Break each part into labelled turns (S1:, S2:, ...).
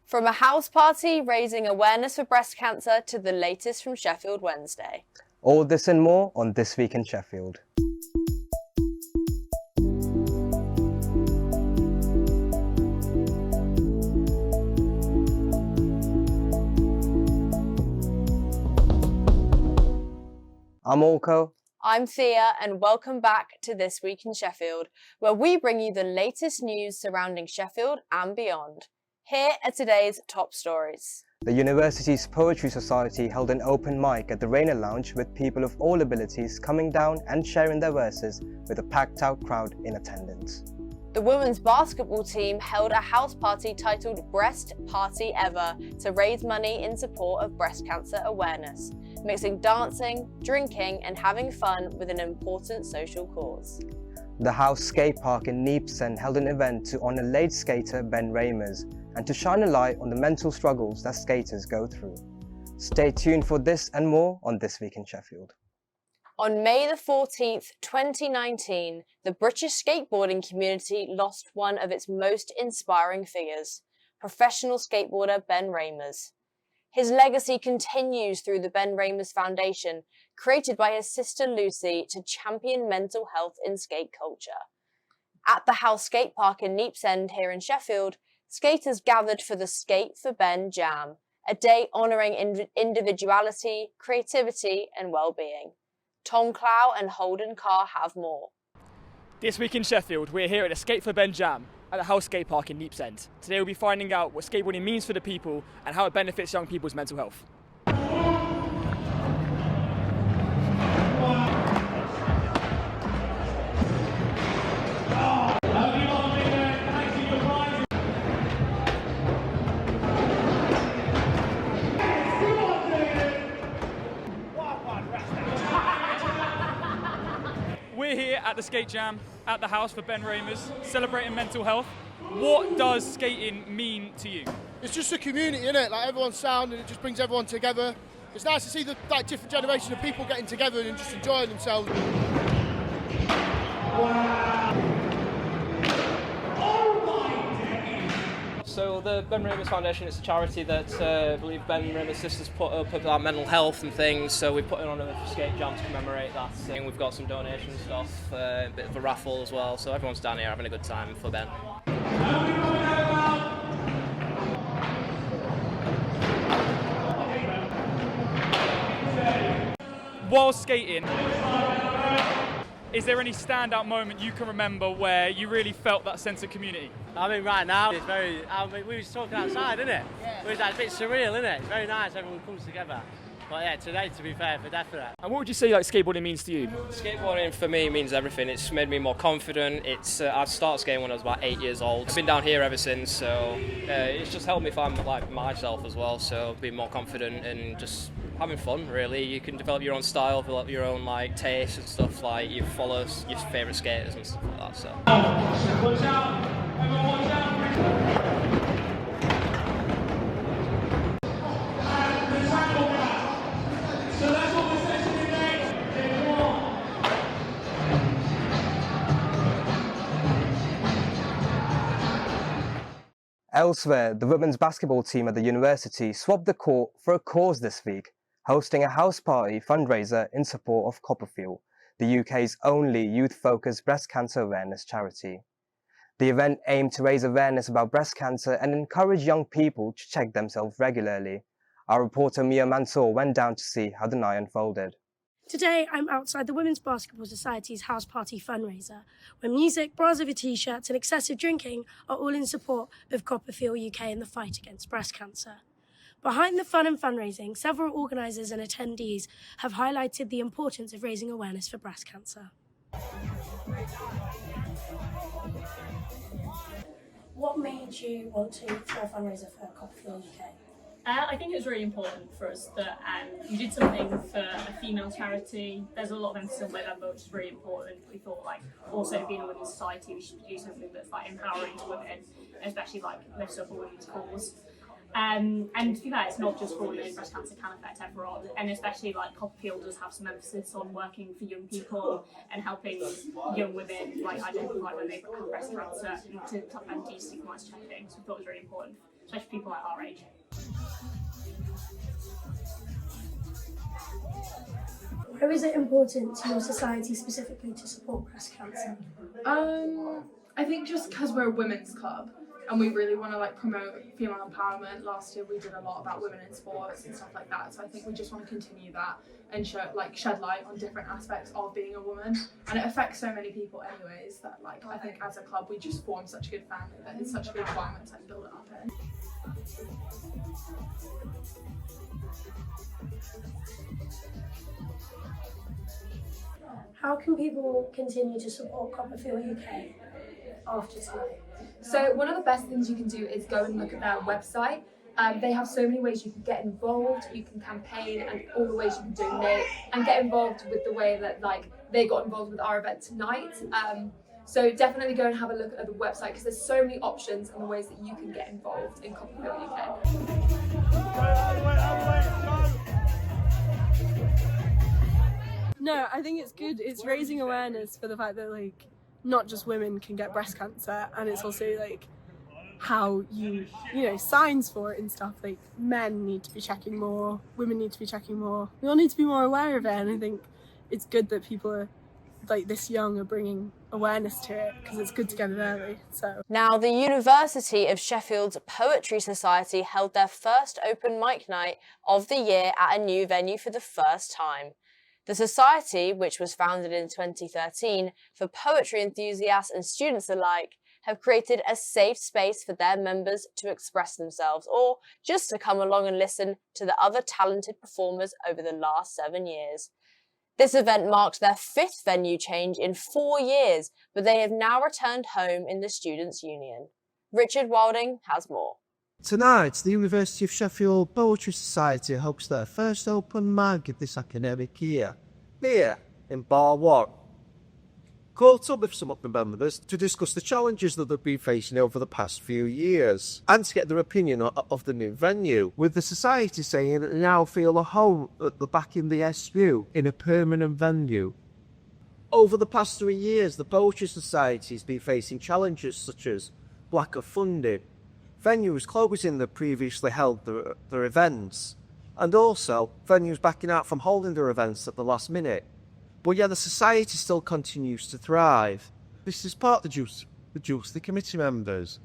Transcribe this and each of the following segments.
S1: From a house party raising awareness for breast cancer to the latest from Sheffield Wednesday.
S2: All this and more on This Week in Sheffield. I'm Orko.
S1: I'm Thea, and welcome back to This Week in Sheffield, where we bring you the latest news surrounding Sheffield and beyond. Here are today's top stories.
S2: The university's Poetry Society held an open mic at the Rainer Lounge with people of all abilities coming down and sharing their verses with a packed out crowd in attendance.
S1: The women's basketball team held a house party titled Breast Party Ever to raise money in support of breast cancer awareness, mixing dancing, drinking and having fun with an important social cause.
S2: The House Skate Park in Neepsend held an event to honour late skater Ben Ramers and to shine a light on the mental struggles that skaters go through. Stay tuned for this and more on This Week in Sheffield.
S1: On May the 14th, 2019, the British skateboarding community lost one of its most inspiring figures, professional skateboarder Ben Ramers. His legacy continues through the Ben Ramers Foundation, created by his sister Lucy to champion mental health in skate culture. At the House Skate Park in Neepsend here in Sheffield, skaters gathered for the Skate for Ben Jam, a day honouring individuality, creativity and well-being. Tom Clow and Holden Carr have more.
S3: This week in Sheffield, we're here at the Skate for Ben Jam at the House Skate Park in Neepsend. Today we'll be finding out what skateboarding means for the people and how it benefits young people's mental health. We're here at the Skate Jam at the House for Ben Ramers, celebrating mental health. What does skating mean to you?
S4: It's just a community, isn't it? Like everyone's sound and it just brings everyone together. It's nice to see the different generation of people getting together and just enjoying themselves.
S5: So the Ben Ramers Foundation, it's a charity that I believe Ben Ramers' sisters put up about mental health and things, so we put it on a skate jam to commemorate that. And we've got some donation stuff, a bit of a raffle as well, so everyone's down here having a good time for Ben.
S3: While skating, is there any standout moment you can remember where you really felt that sense of community?
S6: I mean, right now, it's very, we were just talking outside, isn't it? Yeah. It was like a bit surreal, isn't it? It's very nice, everyone comes together. But yeah, today, to be fair, for definite.
S3: And what would you say like skateboarding means to you?
S5: Skateboarding for me means everything. It's made me more confident. I started skating when I was about 8 years old. I've been down here ever since, so it's just helped me find like myself as well. So being more confident and just having fun, really. You can develop your own style, develop your own like taste and stuff. Like you follow your favourite skaters and stuff like that. So.
S7: Watch out! Everyone, watch out!
S2: Elsewhere, the women's basketball team at the university swapped the court for a cause this week, hosting a house party fundraiser in support of Copperfield, the UK's only youth-focused breast cancer awareness charity. The event aimed to raise awareness about breast cancer and encourage young people to check themselves regularly. Our reporter Mia Mansour went down to see how the night unfolded.
S8: Today, I'm outside the Women's Basketball Society's house party fundraiser, where music, bras over t-shirts and excessive drinking are all in support of Copperfield UK in the fight against breast cancer. Behind the fun and fundraising, several organisers and attendees have highlighted the importance of raising awareness for breast cancer. What made you want to throw a fundraiser for Copperfield UK?
S9: I think it was really important for us that we did something for a female charity. There's a lot of emphasis on women, which is really important. We thought, like, also being a women's society, we should do something that's like empowering to women, especially like lifts up a women's cause. And to be fair, it's not just for women. Breast cancer can affect everyone, and especially like Copperfield does have some emphasis on working for young people and helping young women like identify when they have breast cancer and to destigmatise checking. So we thought it was really important especially people like our age.
S8: Why is it important to your society specifically to support breast cancer?
S10: I think just because we're a women's club and we really want to like promote female empowerment. Last year we did a lot about women in sports and stuff like that, so I think we just want to continue that and shed light on different aspects of being a woman, and it affects so many people anyways that like I think as a club we just form such a good family that it's such a good environment to like, build it up in.
S8: How can people continue to support Copperfield UK after tonight?
S11: So one of the best things you can do is go and look at their website. They have so many ways you can get involved, you can campaign, and all the ways you can donate and get involved with the way that like they got involved with our event tonight. So definitely go and have a look at the website because there's so many options and the ways that you can get involved in Copperfield UK.
S12: No, I think it's good. It's raising awareness for the fact that like not just women can get breast cancer, and it's also like how you know, signs for it and stuff. Like men need to be checking more, women need to be checking more. We all need to be more aware of it, and I think it's good that people are like this young are bringing awareness to it because it's good to get it early. So
S1: now, the University of Sheffield's Poetry Society held their first open mic night of the year at a new venue for the first time. The society, which was founded in 2013 for poetry enthusiasts and students alike, have created a safe space for their members to express themselves or just to come along and listen to the other talented performers over the last 7 years. This event marked their 5th venue change in 4 years, but they have now returned home in the Students' Union. Richard Wilding has more.
S13: Tonight, the University of Sheffield Poetry Society hosts their first open mic of this academic year, here in Bar 1. Caught up with some of the members to discuss the challenges that they've been facing over the past few years and to get their opinion of the new venue, with the society saying it now feel a home at the back in the SU in a permanent venue. Over the past 3 years, the Poetry Society has been facing challenges such as lack of funding, venues closing that previously held their events, and also venues backing out from holding their events at the last minute. But yeah, the society still continues to thrive. This is part of the committee members,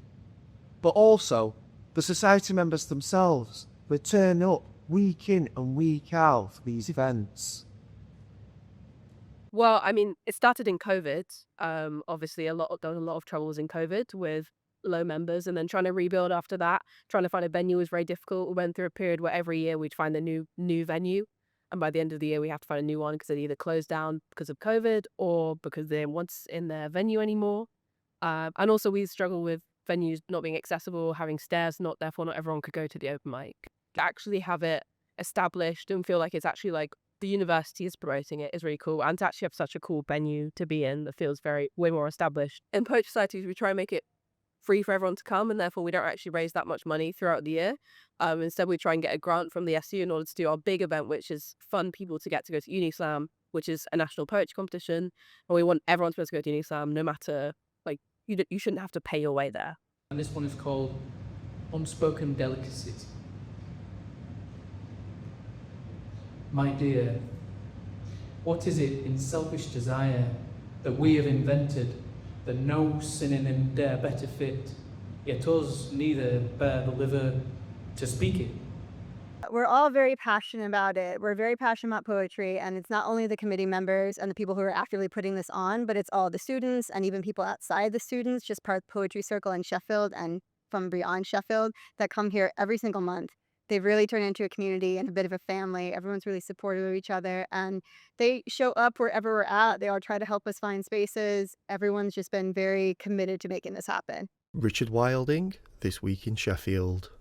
S13: but also the society members themselves. They turn up week in and week out for these events.
S14: Well, I mean, it started in COVID. Obviously, there was a lot of troubles in COVID with low members, and then trying to rebuild after that. Trying to find a venue was very difficult. We went through a period where every year we'd find a new venue, and by the end of the year we have to find a new one because it either closed down because of COVID or because they weren't in their venue anymore. And also we struggle with venues not being accessible, having stairs, therefore not everyone could go to the open mic. To actually have it established and feel like it's actually like the university is promoting it is really cool, and to actually have such a cool venue to be in that feels way more established. In poetry societies, we try and make it free for everyone to come, and therefore we don't actually raise that much money throughout the year. Instead, we try and get a grant from the SU in order to do our big event, which is fund people to go to Unislam, which is a national poetry competition, and we want everyone to be able to go to Unislam, no matter, like, you shouldn't have to pay your way there.
S15: And this one is called Unspoken Delicacies. My dear, what is it in selfish desire that we have invented that no synonym dare better fit, yet us neither bear the liver to speak it?
S16: We're all very passionate about it. We're very passionate about poetry, and it's not only the committee members and the people who are actively putting this on, but it's all the students and even people outside the students, just part of the Poetry Circle in Sheffield and from beyond Sheffield, that come here every single month. They've really turned into a community and a bit of a family. Everyone's really supportive of each other, and they show up wherever we're at. They all try to help us find spaces. Everyone's just been very committed to making this happen.
S17: Richard Wilding, This Week in Sheffield.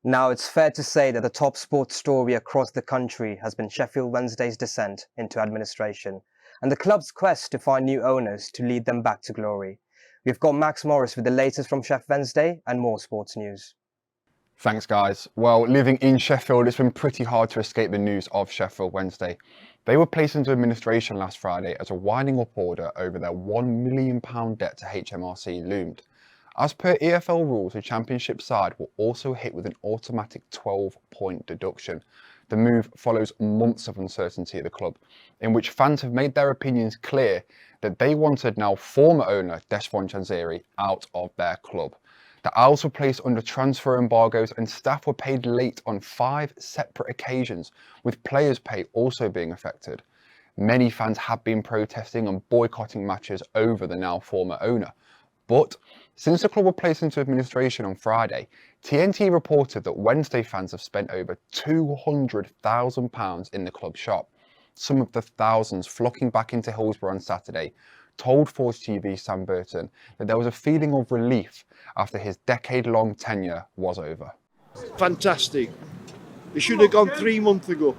S2: Now, it's fair to say that the top sports story across the country has been Sheffield Wednesday's descent into administration and the club's quest to find new owners to lead them back to glory. We've got Max Morris with the latest from Sheff Wednesday and more sports news.
S18: Thanks, guys. Well, living in Sheffield, it's been pretty hard to escape the news of Sheffield Wednesday. They were placed into administration last Friday as a winding up order over their £1 million debt to HMRC loomed. As per EFL rules, the Championship side will also hit with an automatic 12-point deduction. The move follows months of uncertainty at the club, in which fans have made their opinions clear that they wanted now former owner Desmond Chanzeri out of their club. The Owls were placed under transfer embargoes and staff were paid late on 5 separate occasions, with players' pay also being affected. Many fans have been protesting and boycotting matches over the now former owner. But since the club were placed into administration on Friday, TNT reported that Wednesday fans have spent over £200,000 in the club shop. Some of the thousands flocking back into Hillsborough on Saturday told Forge TV Sam Burton that there was a feeling of relief after his decade-long tenure was over.
S19: Fantastic. He should have gone 3 months ago.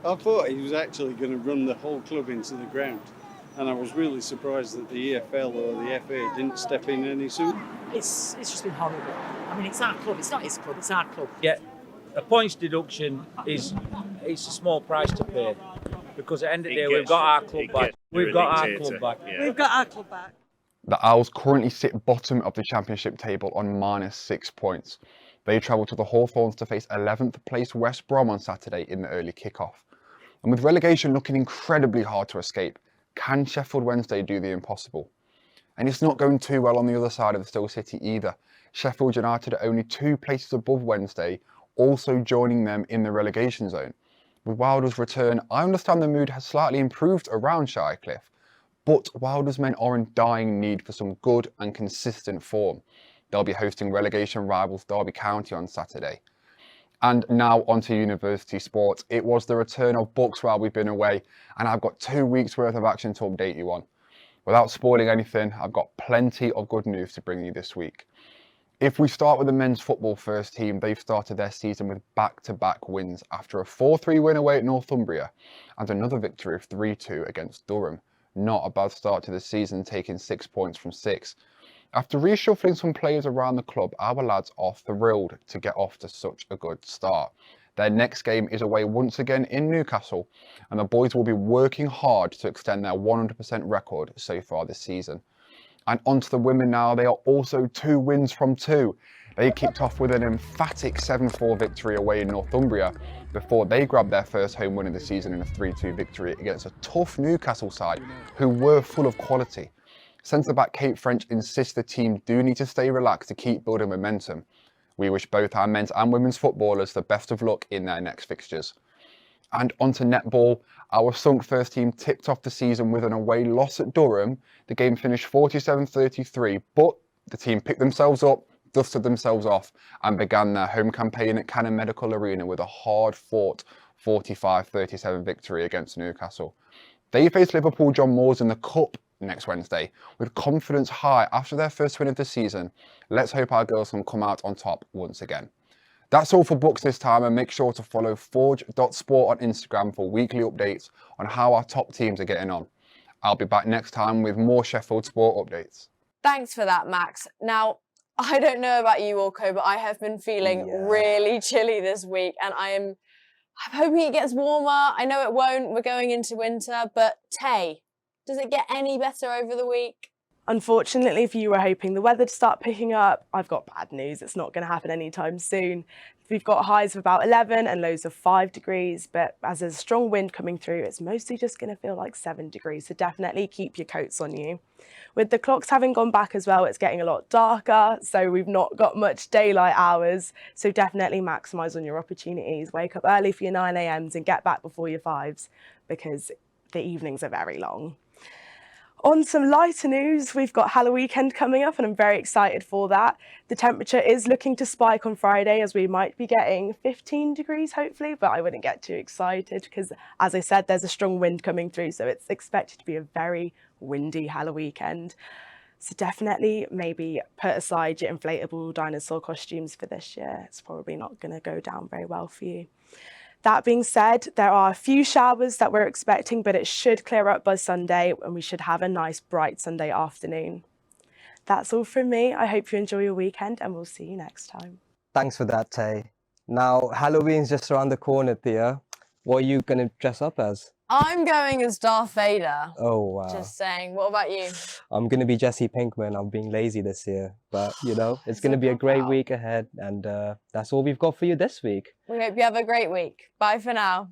S19: I thought he was actually going to run the whole club into the ground. And I was really surprised that the EFL or the FA didn't step in any sooner.
S20: It's just been horrible. I mean, it's our club. It's not his club. It's our club.
S21: Yeah, a points deduction it's a small price to pay because at the end of the day we've got our club back. We've got our club back.
S12: We've got our club back.
S18: The Owls currently sit bottom of the Championship table on -6 points. They travel to the Hawthorns to face 11th place West Brom on Saturday in the early kick-off. And with relegation looking incredibly hard to escape, can Sheffield Wednesday do the impossible? And it's not going too well on the other side of the Still City either. Sheffield United are only 2 places above Wednesday, also joining them in the relegation zone. With Wilder's return, I understand the mood has slightly improved around Shirecliffe, but Wilder's men are in dying need for some good and consistent form. They'll be hosting relegation rivals Derby County on Saturday. And now onto university sports. It was the return of books while we've been away, and I've got 2 weeks worth of action to update you on. Without spoiling anything, I've got plenty of good news to bring you this week. If we start with the men's football first team, they've started their season with back-to-back wins after a 4-3 win away at Northumbria and another victory of 3-2 against Durham. Not a bad start to the season, taking 6 points from 6. After reshuffling some players around the club, our lads are thrilled to get off to such a good start. Their next game is away once again in Newcastle, and the boys will be working hard to extend their 100% record so far this season. And onto the women now, they are also 2 wins from 2. They kicked off with an emphatic 7-4 victory away in Northumbria before they grabbed their first home win of the season in a 3-2 victory against a tough Newcastle side who were full of quality. Centre-back Kate French insists the team do need to stay relaxed to keep building momentum. We wish both our men's and women's footballers the best of luck in their next fixtures. And onto netball, our sunk first team tipped off the season with an away loss at Durham. The game finished 47-33, but the team picked themselves up, dusted themselves off, and began their home campaign at Cannon Medical Arena with a hard-fought 45-37 victory against Newcastle. They face Liverpool John Moores in the Cup next Wednesday. With confidence high after their first win of the season, let's hope our girls can come out on top once again. That's all for books this time, and make sure to follow forge.sport on Instagram for weekly updates on how our top teams are getting on. I'll be back next time with more Sheffield sport updates.
S1: Thanks for that, Max. Now, I don't know about you, Orko, but I have been feeling really chilly this week, and I'm hoping it gets warmer. I know it won't. We're going into winter, but Tay, does it get any better over the week?
S12: Unfortunately, if you were hoping the weather to start picking up, I've got bad news. It's not going to happen anytime soon. We've got highs of about 11 and lows of 5 degrees, but as there's a strong wind coming through, it's mostly just going to feel like 7 degrees, so definitely keep your coats on you. With the clocks having gone back as well, it's getting a lot darker, so we've not got much daylight hours, so definitely maximise on your opportunities. Wake up early for your 9 a.m.s and get back before your 5s, because the evenings are very long. On some lighter news, we've got Halloween weekend coming up and I'm very excited for that. The temperature is looking to spike on Friday as we might be getting 15 degrees hopefully, but I wouldn't get too excited because, as I said, there's a strong wind coming through, so it's expected to be a very windy Halloween weekend. So definitely maybe put aside your inflatable dinosaur costumes for this year. It's probably not going to go down very well for you. That being said, there are a few showers that we're expecting, but it should clear up by Sunday and we should have a nice bright Sunday afternoon. That's all from me. I hope you enjoy your weekend and we'll see you next time.
S2: Thanks for that, Tay. Now, Halloween's just around the corner, Thea. What are you going to dress up as?
S1: I'm going as Darth Vader.
S2: Oh, wow.
S1: Just saying. What about you?
S2: I'm going to be Jesse Pinkman. I'm being lazy this year. But, you know, it's going to be a great week ahead. And that's all we've got for you this week.
S1: We hope you have a great week. Bye for now.